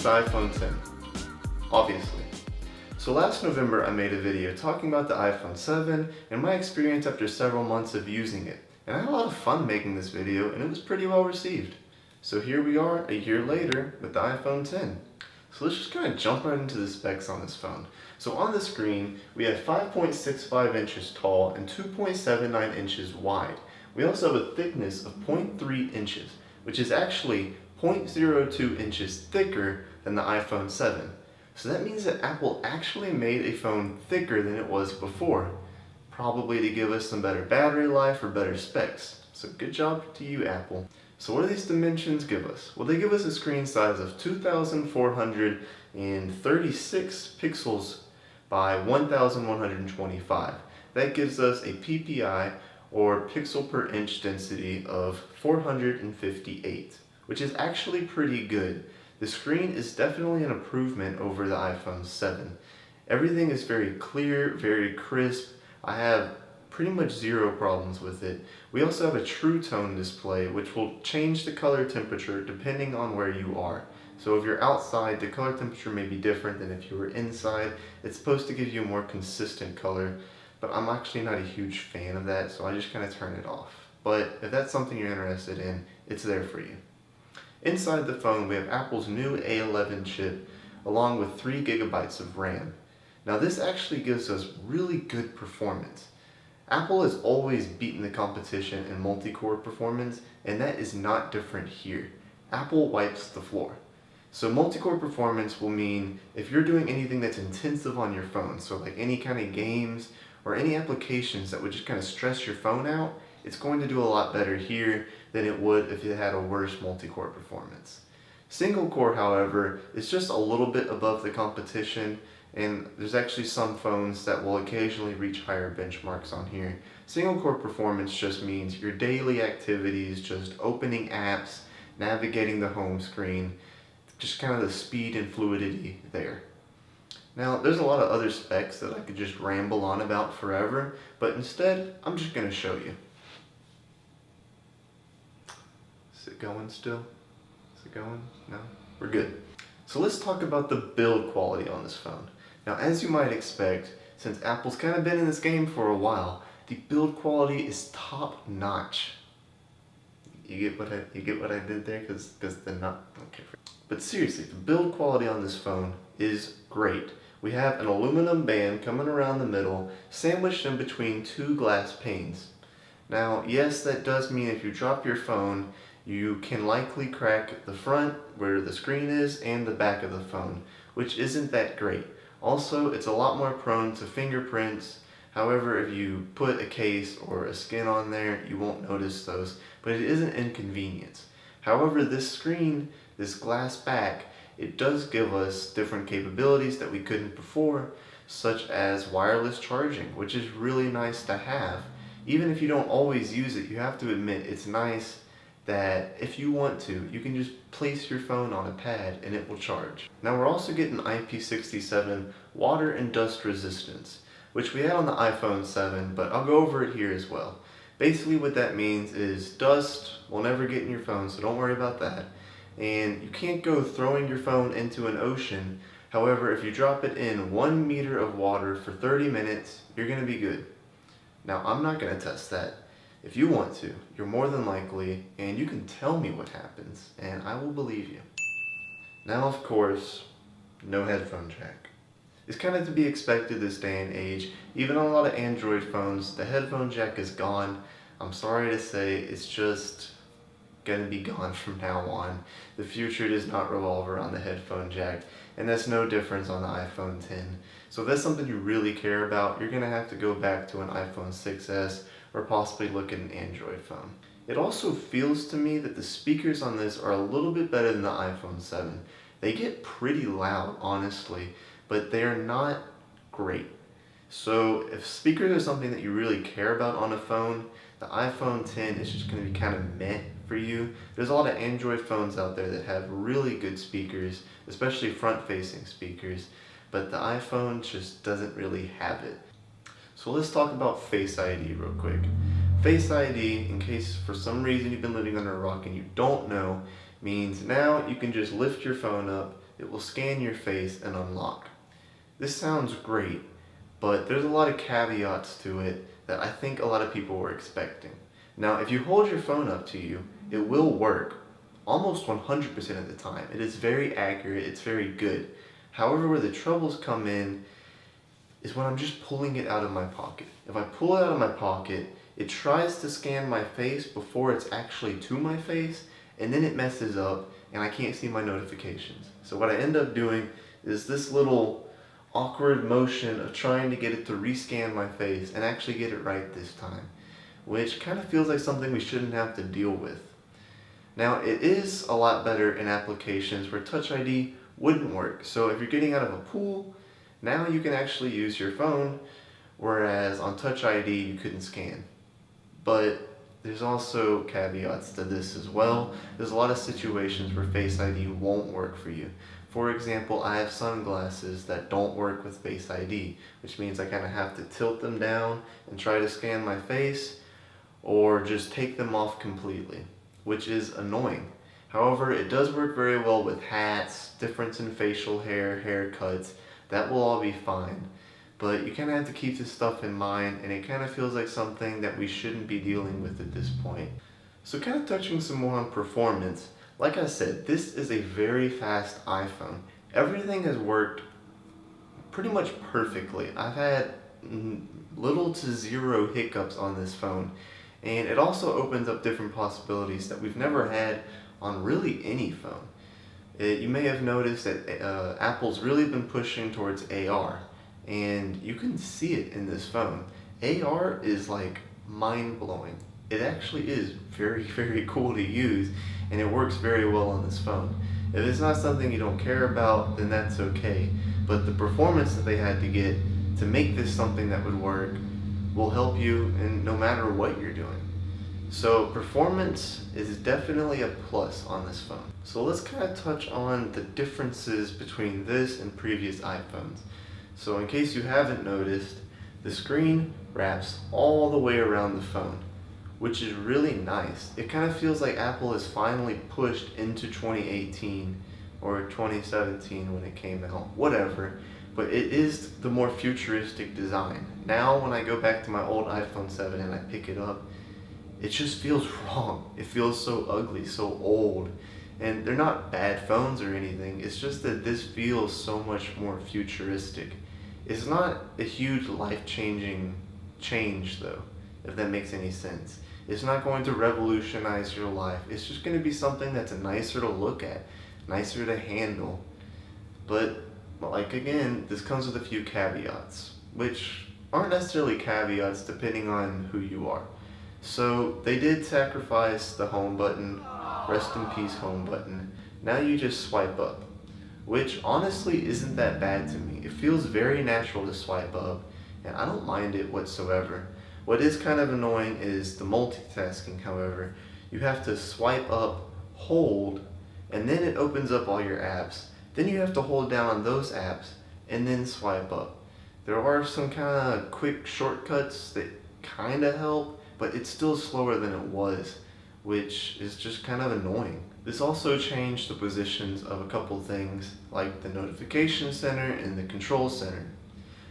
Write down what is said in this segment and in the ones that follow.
the iPhone 10, obviously. So last November I made a video talking about the iPhone 7 and my experience after several months of using it. And I had a lot of fun making this video and it was pretty well received. So here we are a year later with the iPhone 10. So let's just kind of jump right into the specs on this phone. So on the screen, we have 5.65 inches tall and 2.79 inches wide. We also have a thickness of 0.3 inches, which is actually 0.02 inches thicker than the iPhone 7. So that means that Apple actually made a phone thicker than it was before, probably to give us some better battery life or better specs. So good job to you, Apple. So what do these dimensions give us? Well, they give us a screen size of 2,436 pixels by 1,125. That gives us a PPI, or pixel per inch density, of 458, which is actually pretty good. The screen is definitely an improvement over the iPhone 7. Everything is very clear, very crisp. I have pretty much zero problems with it. We also have a true tone display, which will change the color temperature depending on where you are. So if you're outside, the color temperature may be different than if you were inside. It's supposed to give you a more consistent color, but I'm actually not a huge fan of that, so I just kind of turn it off. But if that's something you're interested in, it's there for you. Inside the phone, we have Apple's new A11 chip, along with 3 gigabytes of RAM. Now this actually gives us really good performance. Apple has always beaten the competition in multi-core performance, and that is not different here. Apple wipes the floor. So multi-core performance will mean if you're doing anything that's intensive on your phone, so like any kind of games or any applications that would just kind of stress your phone out, it's going to do a lot better here than it would if it had a worse multi-core performance. Single core, however, is just a little bit above the competition, and there's actually some phones that will occasionally reach higher benchmarks on here. Single core performance just means your daily activities, just opening apps, navigating the home screen, just kind of the speed and fluidity there. Now, there's a lot of other specs that I could just ramble on about forever, but instead, I'm just going to show you. Is it going still? Is it going? No? We're good. So let's talk about the build quality on this phone. Now, as you might expect, since Apple's kind of been in this game for a while, the build quality is top notch. You get what I did there? Because the not okay. But seriously, the build quality on this phone is great. We have an aluminum band coming around the middle, sandwiched in between 2 glass panes. Now, yes, that does mean if you drop your phone, you can likely crack the front where the screen is and the back of the phone, which isn't that great. Also, it's a lot more prone to fingerprints. However, if you put a case or a skin on there, you won't notice those, but it is an inconvenience. However, this screen, this glass back, it does give us different capabilities that we couldn't before, such as wireless charging, which is really nice to have. Even if you don't always use it, you have to admit it's nice that if you want to, you can just place your phone on a pad and it will charge. Now we're also getting IP67 water and dust resistance, which we had on the iPhone 7, but I'll go over it here as well. Basically what that means is dust will never get in your phone, so don't worry about that. And you can't go throwing your phone into an ocean. However, if you drop it in 1 meter of water for 30 minutes, you're gonna be good. Now I'm not gonna test that. If you want to, you're more than likely, and you can tell me what happens, and I will believe you. Now, of course, no headphone jack. It's kind of to be expected this day and age. Even on a lot of Android phones, the headphone jack is gone. I'm sorry to say, it's just gonna be gone from now on. The future does not revolve around the headphone jack, and that's no difference on the iPhone 10. So if that's something you really care about, you're gonna have to go back to an iPhone 6s or possibly look at an Android phone. It also feels to me that the speakers on this are a little bit better than the iPhone 7. They get pretty loud, honestly, but they're not great. So if speakers are something that you really care about on a phone, the iPhone 10 is just going to be kind of meh for you. There's a lot of Android phones out there that have really good speakers, especially front-facing speakers, but the iPhone just doesn't really have it. So let's talk about Face ID real quick. Face ID, in case for some reason you've been living under a rock and you don't know, means now you can just lift your phone up, it will scan your face and unlock. This sounds great, but there's a lot of caveats to it that I think a lot of people were expecting. Now, if you hold your phone up to you, it will work almost 100% of the time. It is very accurate, it's very good. However, where the troubles come in is when I'm just pulling it out of my pocket. If I pull it out of my pocket, it tries to scan my face before it's actually to my face, and then it messes up and I can't see my notifications. So what I end up doing is this little awkward motion of trying to get it to rescan my face and actually get it right this time, which kind of feels like something we shouldn't have to deal with. Now, it is a lot better in applications where Touch ID wouldn't work. So if you're getting out of a pool, now you can actually use your phone, whereas on Touch ID you couldn't scan. But there's also caveats to this as well. There's a lot of situations where Face ID won't work for you. For example, I have sunglasses that don't work with Face ID, which means I kind of have to tilt them down and try to scan my face, or just take them off completely, which is annoying. However, it does work very well with hats, difference in facial hair, haircuts. That will all be fine. But you kind of have to keep this stuff in mind, and it kind of feels like something that we shouldn't be dealing with at this point. So kind of touching some more on performance, like I said, this is a very fast iPhone. Everything has worked pretty much perfectly. I've had little to zero hiccups on this phone, and it also opens up different possibilities that we've never had on really any phone. You may have noticed that Apple's really been pushing towards AR, and you can see it in this phone. AR is like mind-blowing. It actually is very, very cool to use, and it works very well on this phone. If it's not something you don't care about, then that's okay, but the performance that they had to get to make this something that would work will help you in no matter what you're doing. So performance is definitely a plus on this phone. So let's kind of touch on the differences between this and previous iPhones. So in case you haven't noticed, the screen wraps all the way around the phone, which is really nice. It kind of feels like Apple has finally pushed into 2018 or 2017 when it came out, whatever. But it is the more futuristic design. Now when I go back to my old iPhone 7 and I pick it up, it just feels wrong. It feels so ugly, so old. And they're not bad phones or anything, it's just that this feels so much more futuristic. It's not a huge life-changing change though, if that makes any sense. It's not going to revolutionize your life. It's just going to be something that's nicer to look at, nicer to handle. But like again, this comes with a few caveats, which aren't necessarily caveats depending on who you are. So they did sacrifice the home button, rest in peace home button. Now you just swipe up, which honestly isn't that bad to me. It feels very natural to swipe up, and I don't mind it whatsoever. What is kind of annoying is the multitasking, however. You have to swipe up, hold, and then it opens up all your apps. Then you have to hold down on those apps, and then swipe up. There are some kind of quick shortcuts that kind of help, but it's still slower than it was, which is just kind of annoying. This also changed the positions of a couple things, like the notification center and the control center.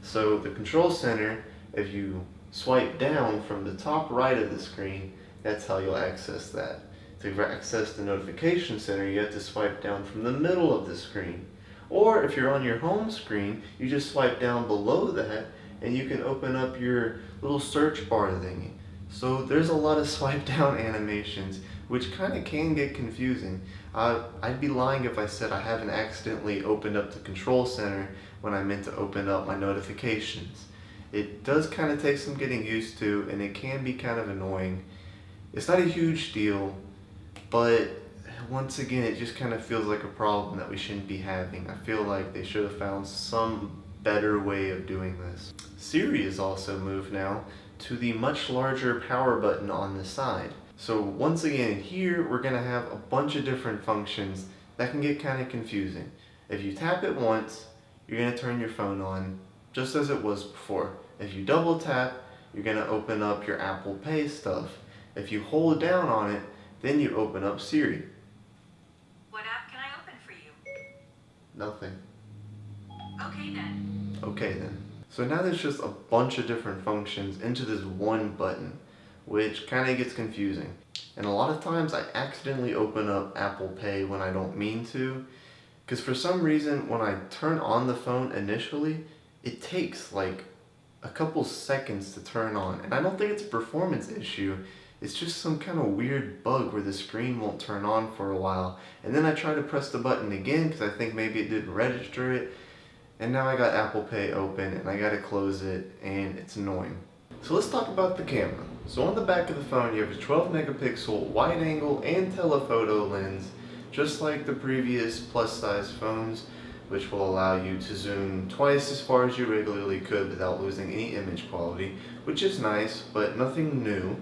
So the control center, if you swipe down from the top right of the screen, that's how you'll access that. To access the notification center, you have to swipe down from the middle of the screen. Or if you're on your home screen, you just swipe down below that and you can open up your little search bar thingy. So there's a lot of swipe down animations, which kind of can get confusing. I'd be lying if I said I haven't accidentally opened up the control center when I meant to open up my notifications. It does kind of take some getting used to, and it can be kind of annoying. It's not a huge deal, but once again, it just kind of feels like a problem that we shouldn't be having. I feel like they should have found some better way of doing this. Siri has also moved now to the much larger power button on the side. So once again, here we're going to have a bunch of different functions that can get kind of confusing. If you tap it once, you're going to turn your phone on just as it was before. If you double tap, you're going to open up your Apple Pay stuff. If you hold down on it, then you open up Siri. What app can I open for you? Nothing. Okay then. Okay then. So now there's just a bunch of different functions into this one button, which kind of gets confusing. And a lot of times I accidentally open up Apple Pay when I don't mean to, because for some reason when I turn on the phone initially, it takes like a couple seconds to turn on. And I don't think it's a performance issue, it's just some kind of weird bug where the screen won't turn on for a while. And then I try to press the button again because I think maybe it didn't register it. And now I got Apple Pay open and I gotta close it and it's annoying. So let's talk about the camera. So on the back of the phone you have a 12 megapixel wide angle and telephoto lens, just like the previous plus size phones, which will allow you to zoom twice as far as you regularly could without losing any image quality, which is nice, but nothing new.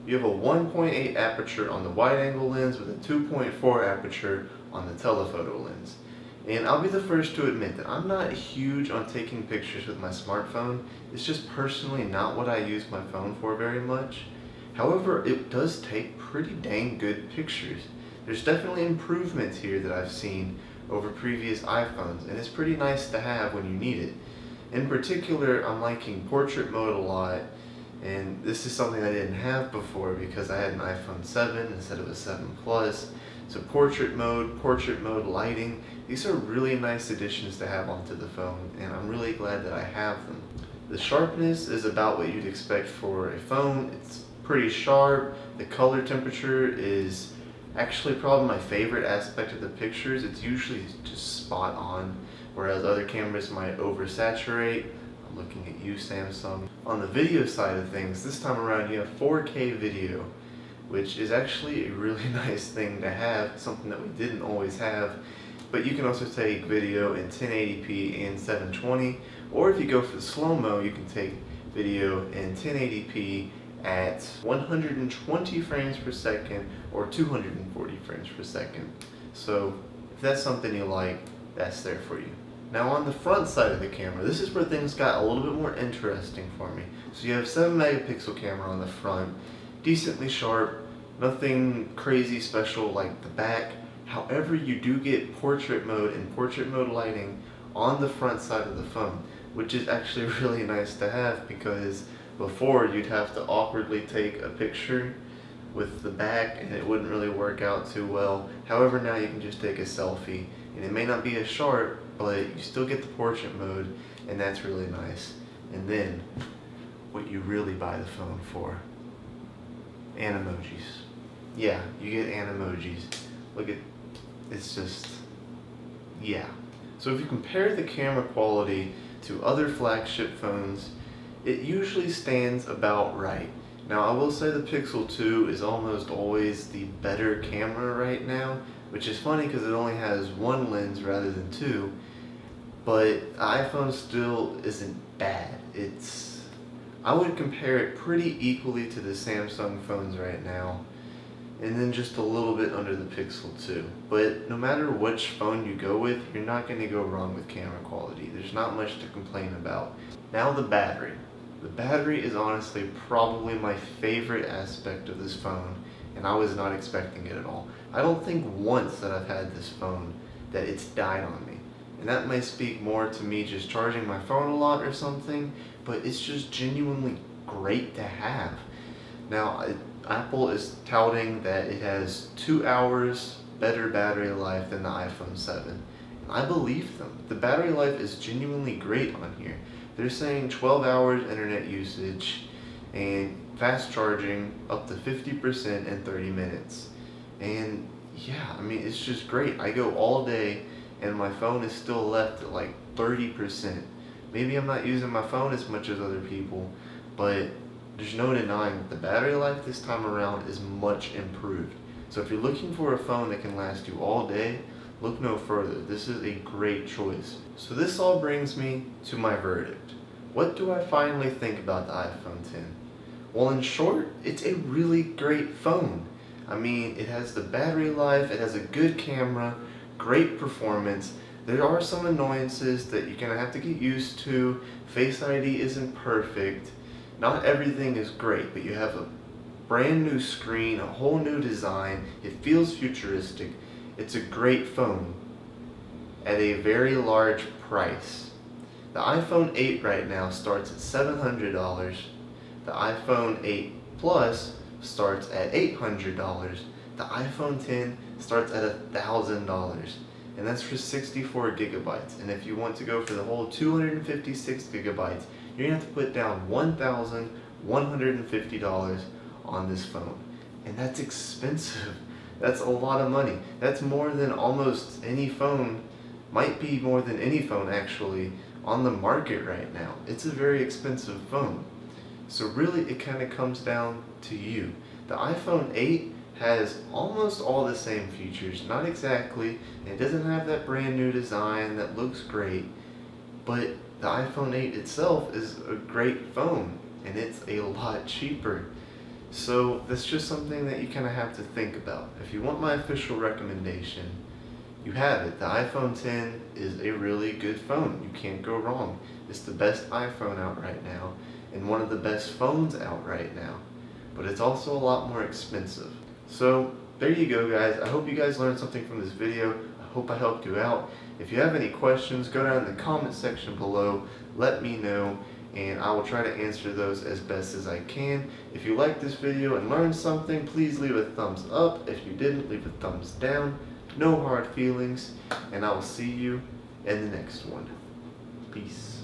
You have a 1.8 aperture on the wide angle lens with a 2.4 aperture on the telephoto lens. And I'll be the first to admit that I'm not huge on taking pictures with my smartphone. It's just personally not what I use my phone for very much. However, it does take pretty dang good pictures. There's definitely improvements here that I've seen over previous iPhones, and it's pretty nice to have when you need it. In particular, I'm liking portrait mode a lot, and this is something I didn't have before because I had an iPhone 7 instead of a 7 Plus. So portrait mode lighting, these are really nice additions to have onto the phone, and I'm really glad that I have them. The sharpness is about what you'd expect for a phone. It's pretty sharp. The color temperature is actually probably my favorite aspect of the pictures. It's usually just spot on, whereas other cameras might oversaturate. I'm looking at you, Samsung. On the video side of things, this time around you have 4K video, which is actually a really nice thing to have, something that we didn't always have. But you can also take video in 1080p and 720, or if you go for the slow-mo, you can take video in 1080p at 120 frames per second or 240 frames per second. So if that's something you like, that's there for you. Now on the front side of the camera, this is where things got a little bit more interesting for me. So you have 7 megapixel camera on the front, decently sharp, nothing crazy special like the back. However, you do get portrait mode and portrait mode lighting on the front side of the phone, which is actually really nice to have because before you'd have to awkwardly take a picture with the back and it wouldn't really work out too well. However, now you can just take a selfie and it may not be as sharp, but you still get the portrait mode, and that's really nice. And then what you really buy the phone for, animojis. Yeah, you get animojis. Look at, it's just, yeah. So if you compare the camera quality to other flagship phones, it usually stands about right. Now I will say the Pixel 2 is almost always the better camera right now, which is funny because it only has one lens rather than two, but the iPhone still isn't bad. I would compare it pretty equally to the Samsung phones right now, and then just a little bit under the Pixel 2. But no matter which phone you go with, you're not going to go wrong with camera quality. There's not much to complain about. Now the battery. The battery is honestly probably my favorite aspect of this phone, and I was not expecting it at all. I don't think once that I've had this phone that it's died on me. And that may speak more to me just charging my phone a lot or something, but it's just genuinely great to have. Now, Apple is touting that it has 2 hours better battery life than the iPhone 7. I believe them. The battery life is genuinely great on here. They're saying 12 hours internet usage and fast charging up to 50% in 30 minutes. And yeah, I mean, it's just great. I go all day and my phone is still left at like 30%. Maybe I'm not using my phone as much as other people, but there's no denying that the battery life this time around is much improved. So if you're looking for a phone that can last you all day, look no further. This is a great choice. So this all brings me to my verdict. What do I finally think about the iPhone 10? Well, in short, it's a really great phone. I mean, it has the battery life, it has a good camera, great performance. There are some annoyances that you're gonna have to get used to. Face ID isn't perfect. Not everything is great, but you have a brand new screen, a whole new design. It feels futuristic. It's a great phone. at a very large price. The iPhone 8 right now starts at $700. The iPhone 8 Plus starts at $800. The iPhone 10 starts at $1,000. And that's for 64 gigabytes. And if you want to go for the whole 256 gigabytes, you're going to have to put down $1,150 on this phone. And that's expensive. That's a lot of money. That's more than almost any phone, might be more than any phone actually, on the market right now. It's a very expensive phone. So really it kind of comes down to you. The iPhone 8 has almost all the same features, not exactly. It doesn't have that brand new design that looks great, but the iPhone 8 itself is a great phone and it's a lot cheaper. So that's just something that you kind of have to think about. If you want my official recommendation, you have it. The iPhone 10 is a really good phone. You can't go wrong. It's the best iPhone out right now and one of the best phones out right now. But it's also a lot more expensive. So there you go, guys. I hope you guys learned something from this video. I hope I helped you out. If you have any questions, go down in the comment section below. Let me know and I will try to answer those as best as I can. If you liked this video and learned something, please leave a thumbs up. If you didn't, leave a thumbs down. No hard feelings, and I will see you in the next one. Peace.